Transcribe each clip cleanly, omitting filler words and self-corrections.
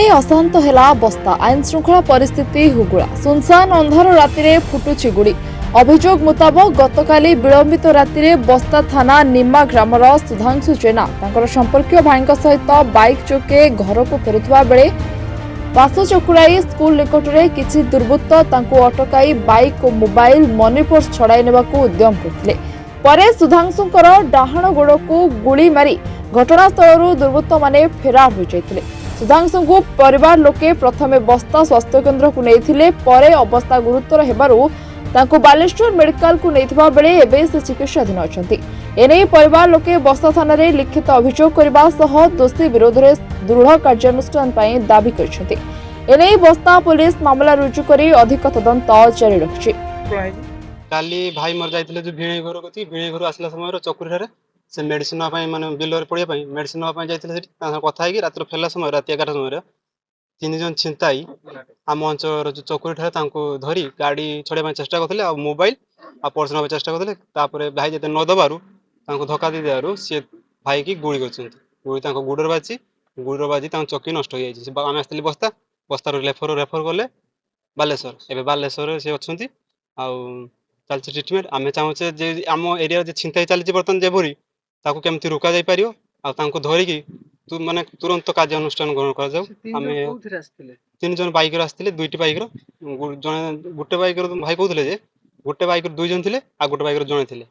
पुणी अशांत है बस्ता आईन श्रृंखला परिस्थिति हुगुड़ा सुनसान अंधार राति फुटुची गुड़ी अभियोग मुताबक गतकाली विलंबित राति बस्ता थाना निम्मा ग्रामर सुधांशु जेना संपर्क भाई सहित बाइक चोके घर को फेरुवा बेले बासचकुड़ाई स्कूल निकट में किसी दुर्वृत्त अटकाई बाइक और मोबाइल मनी पर्स छड़ाई ने उद्यम करते सुधांशुंकर डाहाण गोड़ को गुली मारी घटनास्थल दुर्वृत्त माने फेरार हो जाते। सुधांशु को परिवार लोके प्रथमे बस्ता स्वास्थ्य केन्द्र को नहीं परे अवस्था गुरुतर हेबारु तांको बालेश्वर मेडिकल को नहीं बेले एबे से चिकित्साधीन अछंती। एने परिवार लोके बस्ता थाना रे लिखित अभियोग करबा सह दोषी विरोध में दृढ़ कार्यानुष्ठान पई दाबी करछंती। एने बस्ता पुलिस मामला रुजु करी अधिक तदंत जारी रखछि। काली भाई मर जाइतिले जो भिणे घर गति भिणे घर आसला समय चकुरी ठारे से मेडिसिन नापा माने बिलर पड़िया पाई मेडिसिन नापा जाइतिले सेठी कथा है कि रात फेला समय रात 11 समय तीन जन छिंताई आम अंचल जो चकुरी ठारे तांको धरी गाड़ी छड़े चेष्टा करथिले आ मोबाइल आ पर्स नापा चेष्टा करथिले तापरे भाई जते न दबारु तांको धक्का दे देबारु से भाई की गुड़ी करछंती गुड़ी तांको गुडर बाजी तांको चक्की नष्ट हो जाइछि से आमे आस्तिले बस्ता बस्तार रेफर करले बालेश्वर एबे बालेश्वर से अछंती आ चलछि ट्रीटमेंट आमे चाहूचे जे आम एरिया जे छिंताई चलछि बर्तन जेबरी ताको केमति रोका जाय पारियो आ तांको धरि की तू माने तुरंत कार्य अनुष्ठान ग्रहण कर जाऊ। आमे तीन जन बाइक रे आस्तिले दुईटी बाइक रो जने गुटे बाइक रो भाई कहउतले जे गुटे बाइक रो दुई जन थिले आ गुटे बाइक रो जने थिले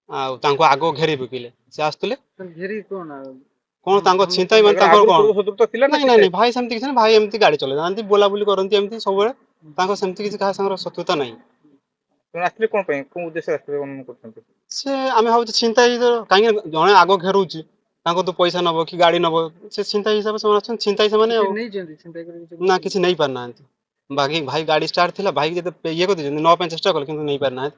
आ तांको आगो घेरी पकिले से आस्तले घेरी कोन तांको छिंताई मन तांको कोन तो थिला नहीं नहीं भाई सेमति किछ भाई एमति गाड़ी चले जानती बोला बोली करंती एमति सब बेले तांको सेमति किछ का संगर शत्रुता नहीं आसले कोन पे कोन उद्देश्य आसले कोन करछन्ते से आमे हाउ छिंताई काहे जने आगो घेरुची तांको तो पैसा नबो कि गाड़ी नबो से चिंता हिसाब से अछन चिंताई से माने नहीं जंदी चिंता करे ना किछ नहीं पारना बाकी भाई गाड़ी स्टार्ट थिला भाई जते ये को दिजन न पे चेष्टा कर किंतु नहीं पारना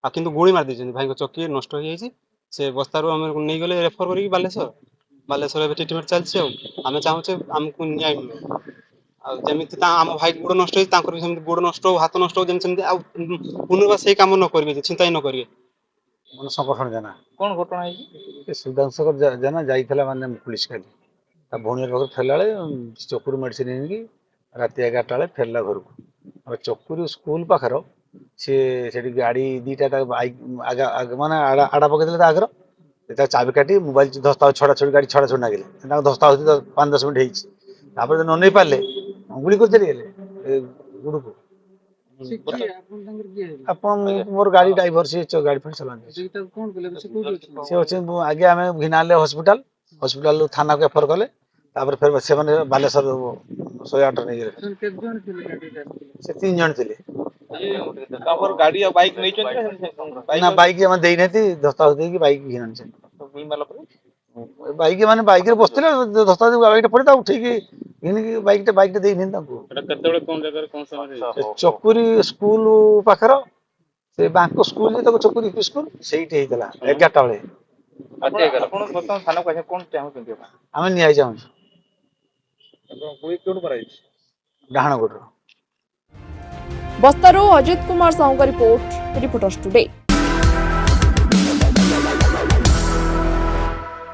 आ किंतु गोली मार दिजन भाई को चक्की नष्ट हो जाईची से बस्तारो हम नहीं गले रेफर करी बालेश्वर बे ट्रीटमेंट चलছে आमे चाहूचे हमको न्याय मिले आ जेमिति ता हम भाई गुड़ नष्ट होई तांकर सेमति गुड़ नष्ट हो हाथ नष्ट हो जेमति आ पुनर्वा से काम न करबे चिंता न करिवे मन संगठन जाना कोन घटना है सुधांशकर जाना जाइथला माने पुलिस काली ता भोनियर बगर फेलाले चकुरी मेडिसिन इनकी रात 11 टाले फेरला घर को अब चकुरी स्कूल पाखर से सेठी गाड़ी दीटा ता बाइक आगा माने आड़ा पकेले ता आगर ता चाबी काटी मोबाइल धस्ता छड़ा छड़ी गाड़ी छड़ा छड़ी नागिले ता धस्ता होती 5-10 मिनिट हेछि तापर न नै पाले गुली कर चली गेले गुडू को अपन मोर गाड़ी ड्राइवर से गाड़ी फट चलाने कोन बोले से होचे आगे हमें घिनाले हॉस्पिटल थाना को एफर कले तापर फिर से माने बालेश्वर 108 नहीं गेले केत जन थिले गाड़ी से 3 जन थिले तापर गाड़ी आ बाइक नहीं चलते ना बाइक हम देई नथि धस्ता होती कि बाइक घिनन से तो माला पर बाइक माने बाइक रे बसथिले धस्ता दे बाइक पड़े ता उठी कि इनकी बाइक देई नहीं ताको एटा कतेबेले कोन जगह रे कोन समय चकुरी स्कूल पाखर से बांको स्कूल जे तको चकुरी स्कूल सेठी हेतला 11 बेले आपण बर्तमान थाना को कोन चाहू केंते हमें न्याय जाऊ कोई कोन कराई डाहाण गोड़ बस्तारू अजित कुमार साहू का रिपोर्ट रिपोर्टर्स टुडे।